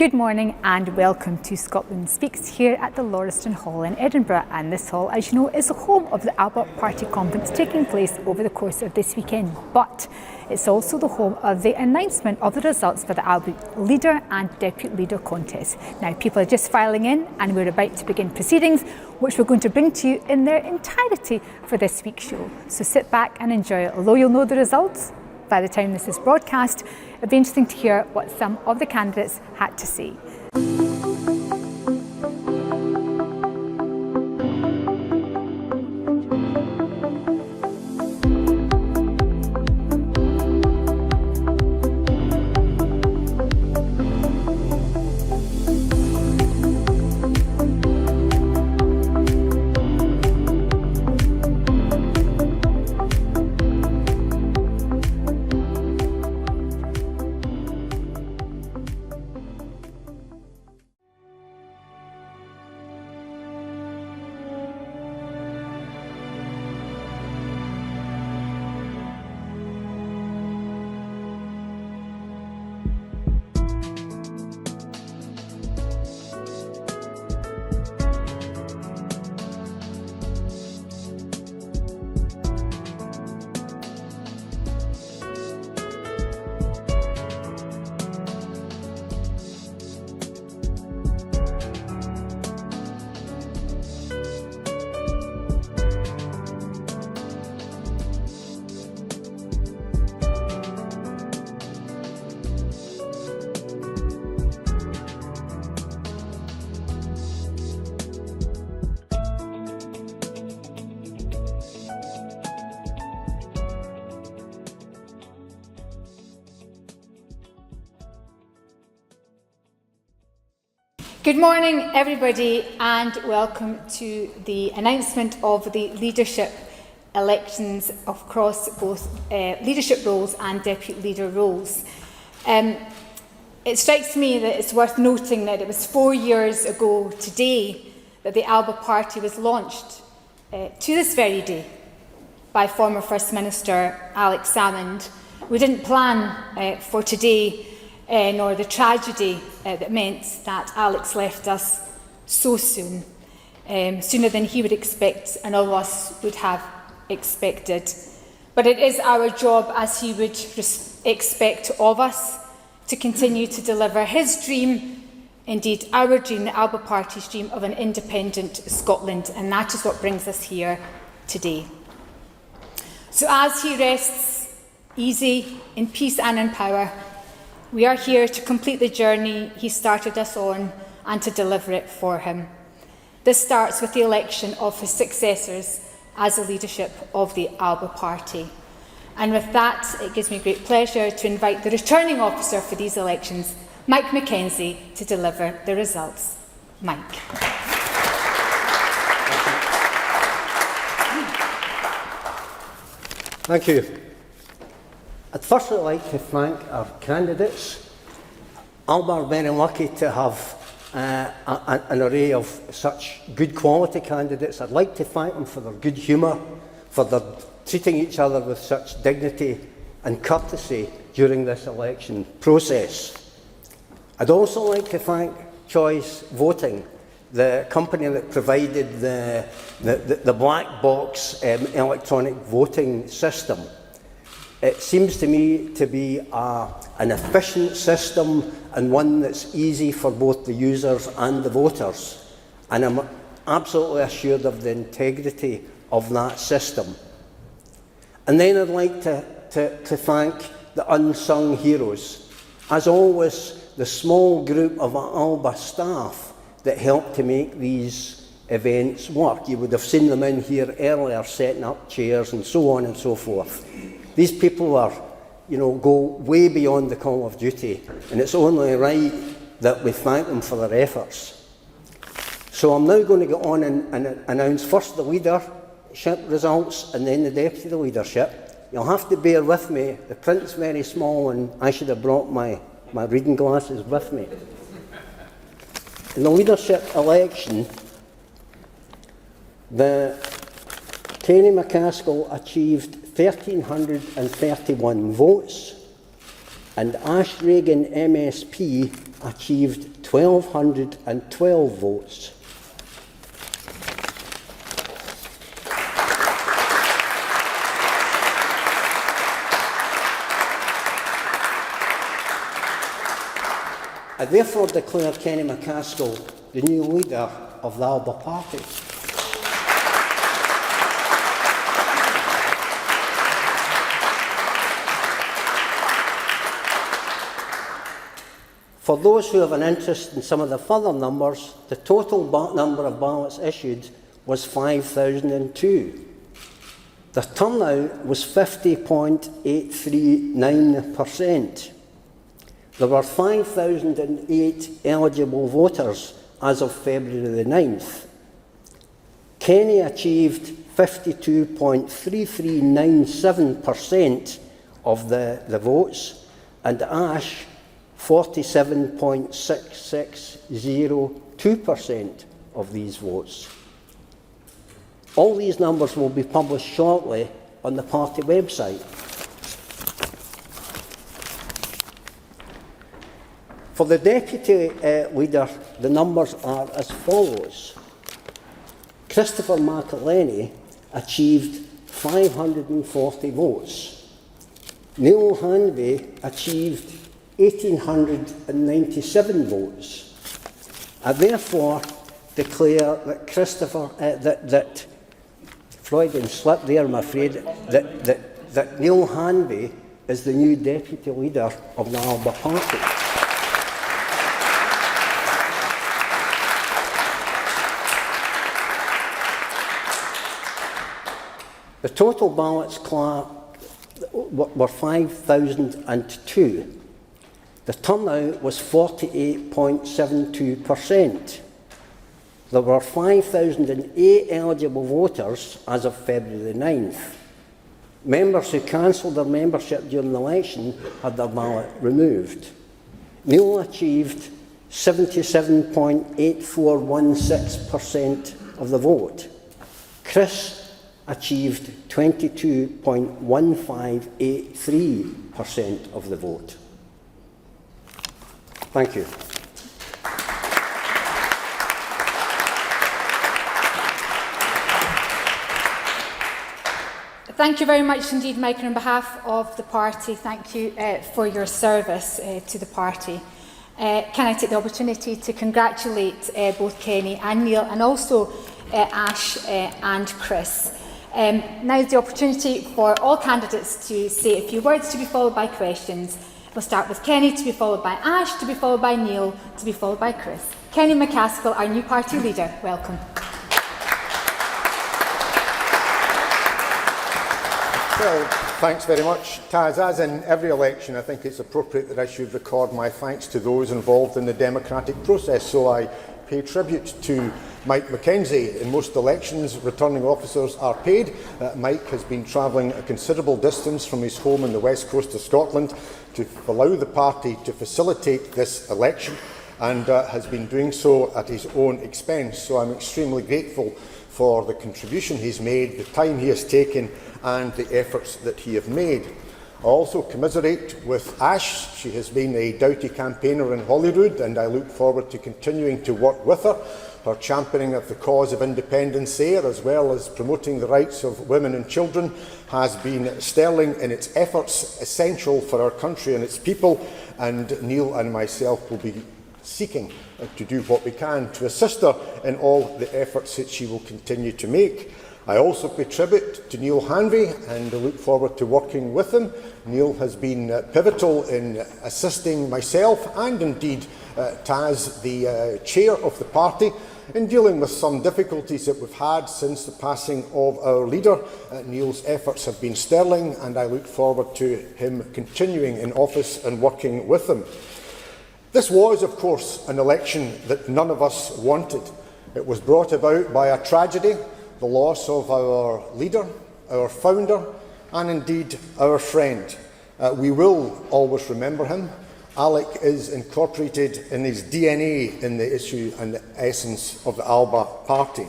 Good morning and welcome to Scotland Speaks here at the Lauriston Hall in Edinburgh, and this hall, as you know, is the home of the ALBA Party Conference taking place over the course of this weekend, but it's also the home of the announcement of the results for the ALBA Leader and Deputy Leader contest. Now, people are just filing in and we're about to begin proceedings, which we're going to bring to you in their entirety for this week's show. So sit back and enjoy it. Although you'll know the results by the time this is broadcast, it'll be interesting to hear what some of the candidates had to say. Good morning, everybody, and welcome to the announcement of the leadership elections across both leadership roles and deputy leader roles. It strikes me that it's worth noting that it was 4 years ago today that the ALBA Party was launched, to this very day, by former First Minister Alex Salmond. We didn't plan for today nor the tragedy that meant that Alex left us so soon, sooner than he would expect and all of us would have expected. But it is our job, as he would expect of us, to continue to deliver his dream, indeed our dream, the ALBA Party's dream of an independent Scotland, and that is what brings us here today. So as he rests easy, in peace and in power, we are here to complete the journey he started us on and to deliver it for him. This starts with the election of his successors as the leadership of the ALBA Party. And with that, it gives me great pleasure to invite the returning officer for these elections, Mike Mackenzie, to deliver the results. Mike. Thank you. I'd firstly like to thank our candidates. ALBA are very lucky to have an array of such good quality candidates. I'd like to thank them for their good humour, for their treating each other with such dignity and courtesy during this election process. I'd also like to thank Choice Voting, the company that provided the black box electronic voting system. It seems to me to be an efficient system and one that's easy for both the users and the voters. And I'm absolutely assured of the integrity of that system. And then I'd like to thank the unsung heroes. As always, the small group of ALBA staff that helped to make these events work. You would have seen them in here earlier setting up chairs and so on and so forth. These people are, go way beyond the call of duty, and it's only right that we thank them for their efforts. So I'm now going to go on and announce first the leadership results and then the deputy leadership. You'll have to bear with me. The print's very small and I should have brought my reading glasses with me. In the leadership election, the Kenny McCaskill achieved 1,331 votes, and Ash Regan MSP achieved 1,212 votes. I therefore declare Kenny McCaskill the new leader of the ALBA party. For those who have an interest in some of the further numbers, the total number of ballots issued was 5,002. The turnout was 50.839%. There were 5,008 eligible voters as of February the 9th. Kenny achieved 52.3397% of the votes, and Ash 47.6602% of these votes. All these numbers will be published shortly on the party website. For the deputy leader, the numbers are as follows. Christopher McElhenney achieved 540 votes. Neil Hanvey achieved 1,897 votes. I therefore declare that that Freudian slip there, I'm afraid, that Neil Hanvey is the new deputy leader of the ALBA party. The total ballots were 5,002. The turnout was 48.72%. There were 5,008 eligible voters as of February the 9th. Members who cancelled their membership during the election had their ballot removed. Neil achieved 77.8416% of the vote. Chris achieved 22.1583% of the vote. Thank you. Thank you very much indeed, Mike, and on behalf of the party, thank you for your service to the party. Can I take the opportunity to congratulate both Kenny and Neil, and also Ash and Chris. Now is the opportunity for all candidates to say a few words, to be followed by questions. We'll start with Kenny, to be followed by Ash, to be followed by Neil, to be followed by Chris. Kenny McCaskill, our new party leader, welcome. Well, thanks very much, Taz. As in every election, I think it's appropriate that I should record my thanks to those involved in the democratic process. So I pay tribute to Mike Mackenzie. In most elections, returning officers are paid. Mike has been travelling a considerable distance from his home on the west coast of Scotland to allow the party to facilitate this election, and has been doing so at his own expense. So I'm extremely grateful for the contribution he's made, the time he has taken, and the efforts that he has made. I also commiserate with Ash. She has been a doughty campaigner in Holyrood, and I look forward to continuing to work with her. Her championing of the cause of independence there, as well as promoting the rights of women and children, has been sterling in its efforts, essential for our country and its people, and Neil and myself will be seeking to do what we can to assist her in all the efforts that she will continue to make. I also pay tribute to Neil Hanvey and look forward to working with him. Neil has been pivotal in assisting myself and indeed Taz, the chair of the party, in dealing with some difficulties that we've had since the passing of our leader. Neil's efforts have been sterling, and I look forward to him continuing in office and working with him. This was, of course, an election that none of us wanted. It was brought about by a tragedy, the loss of our leader, our founder, and indeed our friend. We will always remember him. Alec is incorporated in his DNA in the issue and the essence of the ALBA party.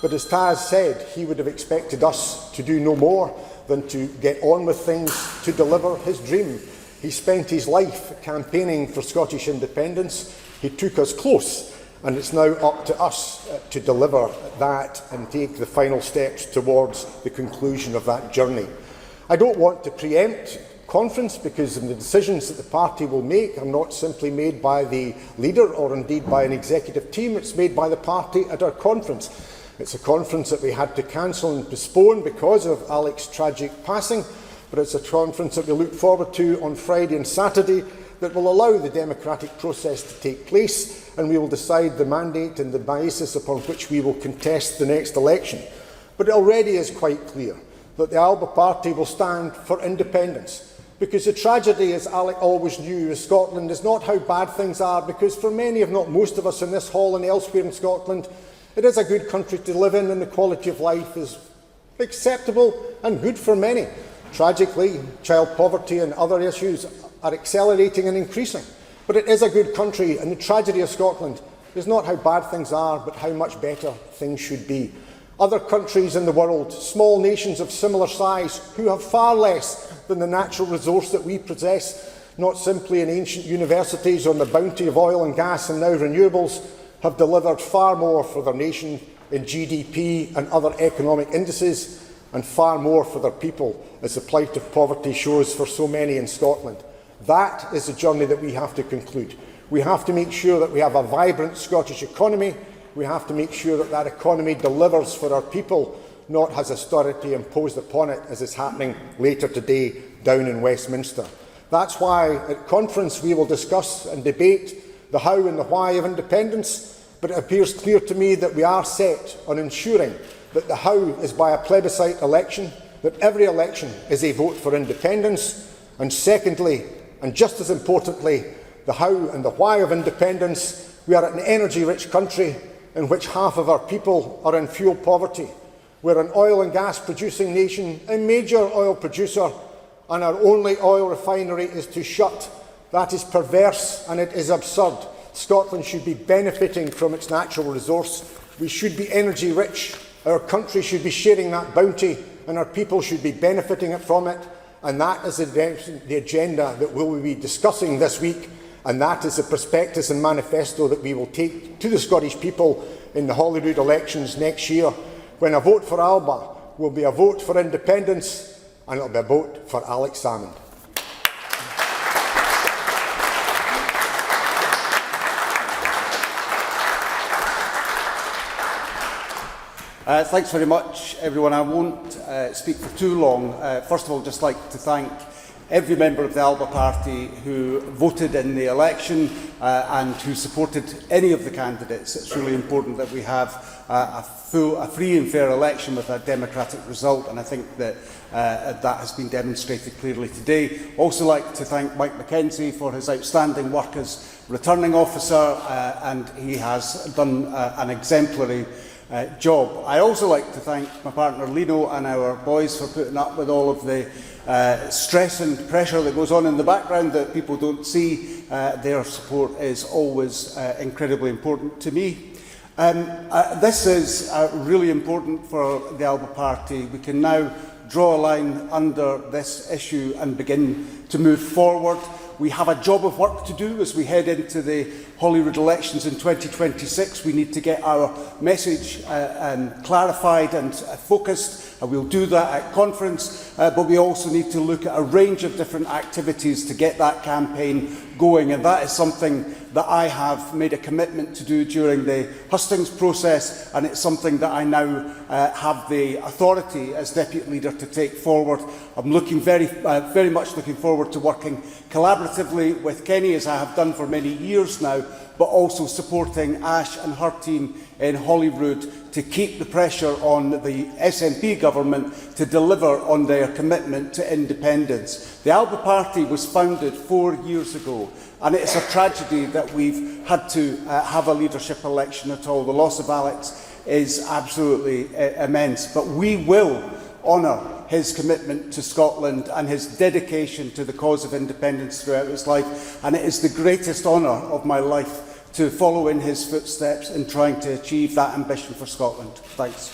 But as Taz said, he would have expected us to do no more than to get on with things to deliver his dream. He spent his life campaigning for Scottish independence. He took us close, and it's now up to us to deliver that and take the final steps towards the conclusion of that journey. I don't want to preempt conference because the decisions that the party will make are not simply made by the leader or indeed by an executive team. It's made by the party at our conference. It's a conference that we had to cancel and postpone because of Alex's tragic passing, but it's a conference that we look forward to on Friday and Saturday that will allow the democratic process to take place, and we will decide the mandate and the basis upon which we will contest the next election. But it already is quite clear that the ALBA party will stand for independence. Because the tragedy, as Alec always knew, with Scotland is not how bad things are, because for many, if not most of us in this hall and elsewhere in Scotland, it is a good country to live in and the quality of life is acceptable and good for many. Tragically, child poverty and other issues are accelerating and increasing. But it is a good country, and the tragedy of Scotland is not how bad things are, but how much better things should be. Other countries in the world, small nations of similar size, who have far less than the natural resource that we possess, not simply in ancient universities on the bounty of oil and gas and now renewables, have delivered far more for their nation in GDP and other economic indices, and far more for their people, as the plight of poverty shows for so many in Scotland. That is the journey that we have to conclude. We have to make sure that we have a vibrant Scottish economy. We have to make sure that that economy delivers for our people, not has austerity imposed upon it, as is happening later today down in Westminster. That's why at conference we will discuss and debate the how and the why of independence, but it appears clear to me that we are set on ensuring that the how is by a plebiscite election, that every election is a vote for independence, and secondly, and just as importantly, the how and the why of independence. We are an energy-rich country in which half of our people are in fuel poverty. We're an oil and gas producing nation, a major oil producer, and our only oil refinery is to shut. That is perverse and it is absurd. Scotland should be benefiting from its natural resource. We should be energy rich. Our country should be sharing that bounty, and our people should be benefiting from it. And that is the agenda that we will be discussing this week. And that is the prospectus and manifesto that we will take to the Scottish people in the Holyrood elections next year, when a vote for ALBA will be a vote for independence, and it will be a vote for Alex Salmond. Thanks very much, everyone. I won't speak for too long. First of all, just like to thank every member of the ALBA party who voted in the election and who supported any of the candidates. It's really important that we have a free and fair election with a democratic result, and I think that that has been demonstrated clearly today. Also like to thank Mike Mackenzie for his outstanding work as returning officer, and he has done an exemplary job. I also like to thank my partner Lino and our boys for putting up with all of the stress and pressure that goes on in the background that people don't see. Their support is always incredibly important to me. This is really important for the ALBA party. We can now draw a line under this issue and begin to move forward. We have a job of work to do as we head into the Holyrood elections in 2026. We need to get our message clarified and focused, and we'll do that at conference, but we also need to look at a range of different activities to get that campaign going, and that is something that I have made a commitment to do during the hustings process, and it's something that I now have the authority as Deputy Leader to take forward. I'm very much looking forward to working collaboratively with Kenny, as I have done for many years now, but also supporting Ash and her team in Holyrood to keep the pressure on the SNP government to deliver on their commitment to independence. The ALBA party was founded 4 years ago, and it's a tragedy that we've had to have a leadership election at all. The loss of Alex is absolutely immense, but we will honour his commitment to Scotland and his dedication to the cause of independence throughout his life, and it is the greatest honour of my life to follow in his footsteps in trying to achieve that ambition for Scotland. Thanks.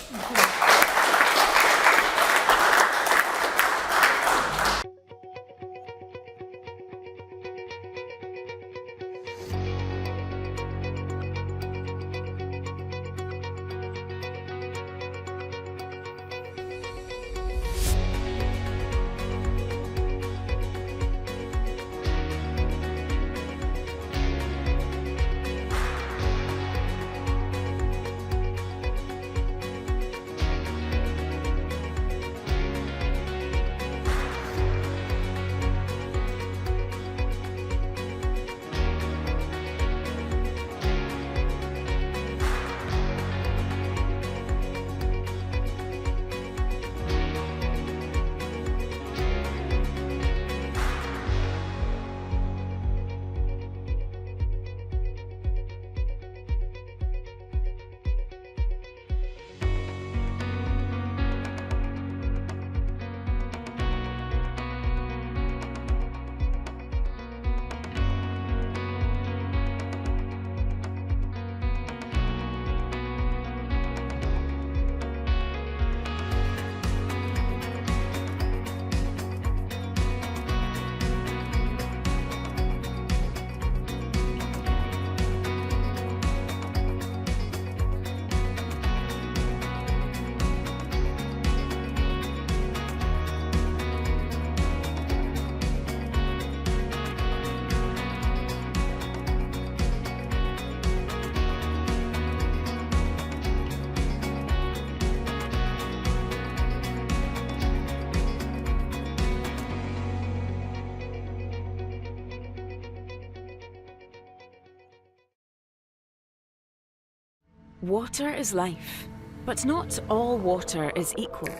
Water is life, but not all water is equal.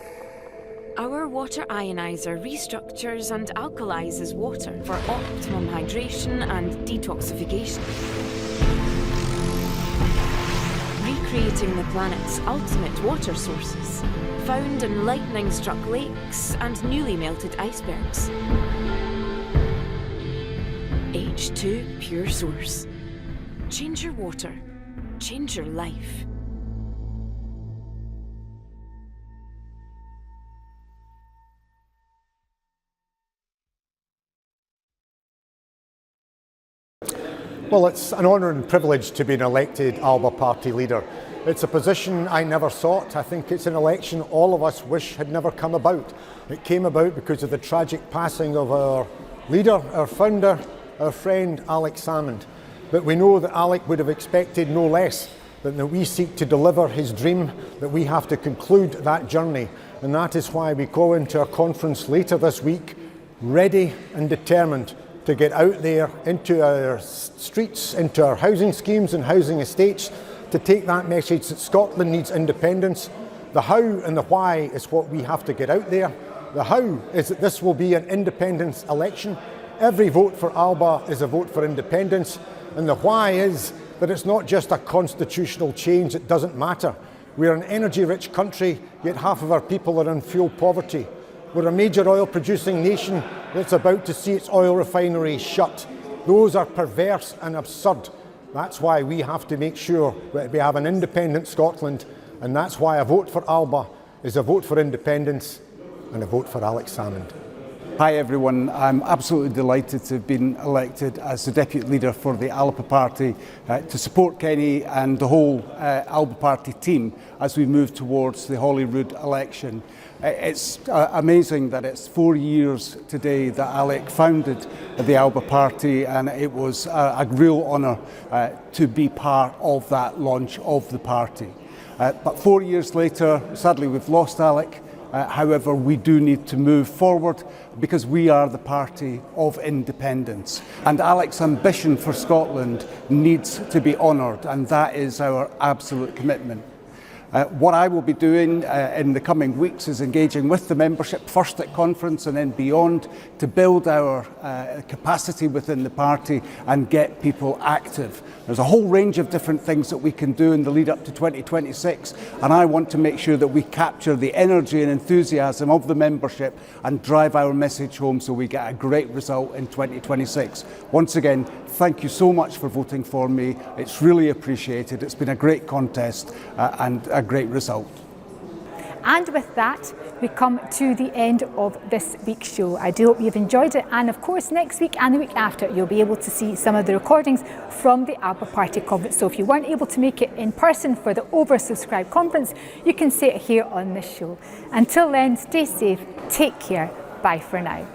Our water ioniser restructures and alkalises water for optimum hydration and detoxification, recreating the planet's ultimate water sources, found in lightning-struck lakes and newly melted icebergs. H2 Pure Source. Change your water. Change your life. Well, it's an honour and privilege to be an elected ALBA party leader. It's a position I never sought. I think it's an election all of us wish had never come about. It came about because of the tragic passing of our leader, our founder, our friend Alex Salmond. But we know that Alec would have expected no less than that we seek to deliver his dream, that we have to conclude that journey. And that is why we go into our conference later this week, ready and determined to get out there into our streets, into our housing schemes and housing estates, to take that message that Scotland needs independence. The how and the why is what we have to get out there. The how is that this will be an independence election. Every vote for ALBA is a vote for independence. And the why is that it's not just a constitutional change, it doesn't matter. We're an energy-rich country, yet half of our people are in fuel poverty. We're a major oil-producing nation that's about to see its oil refineries shut. Those are perverse and absurd. That's why we have to make sure that we have an independent Scotland, and that's why a vote for ALBA is a vote for independence and a vote for Alex Salmond. Hi everyone, I'm absolutely delighted to have been elected as the Deputy Leader for the ALBA Party to support Kenny and the whole ALBA Party team as we move towards the Holyrood election. It's amazing that it's 4 years today that Alec founded the ALBA Party, and it was a real honour to be part of that launch of the party. But 4 years later, sadly we've lost Alec. However, we do need to move forward because we are the party of independence. And Alec's ambition for Scotland needs to be honoured, and that is our absolute commitment. What I will be doing in the coming weeks is engaging with the membership, first at conference and then beyond, to build our capacity within the party and get people active. There's a whole range of different things that we can do in the lead up to 2026, and I want to make sure that we capture the energy and enthusiasm of the membership and drive our message home so we get a great result in 2026. Once again, thank you so much for voting for me. It's really appreciated. It's been a great contest and a great result. And with that, we come to the end of this week's show. I do hope you've enjoyed it, and of course next week and the week after you'll be able to see some of the recordings from the ALBA Party Conference. So if you weren't able to make it in person for the oversubscribed conference, you can see it here on this show. Until then, stay safe, take care, bye for now.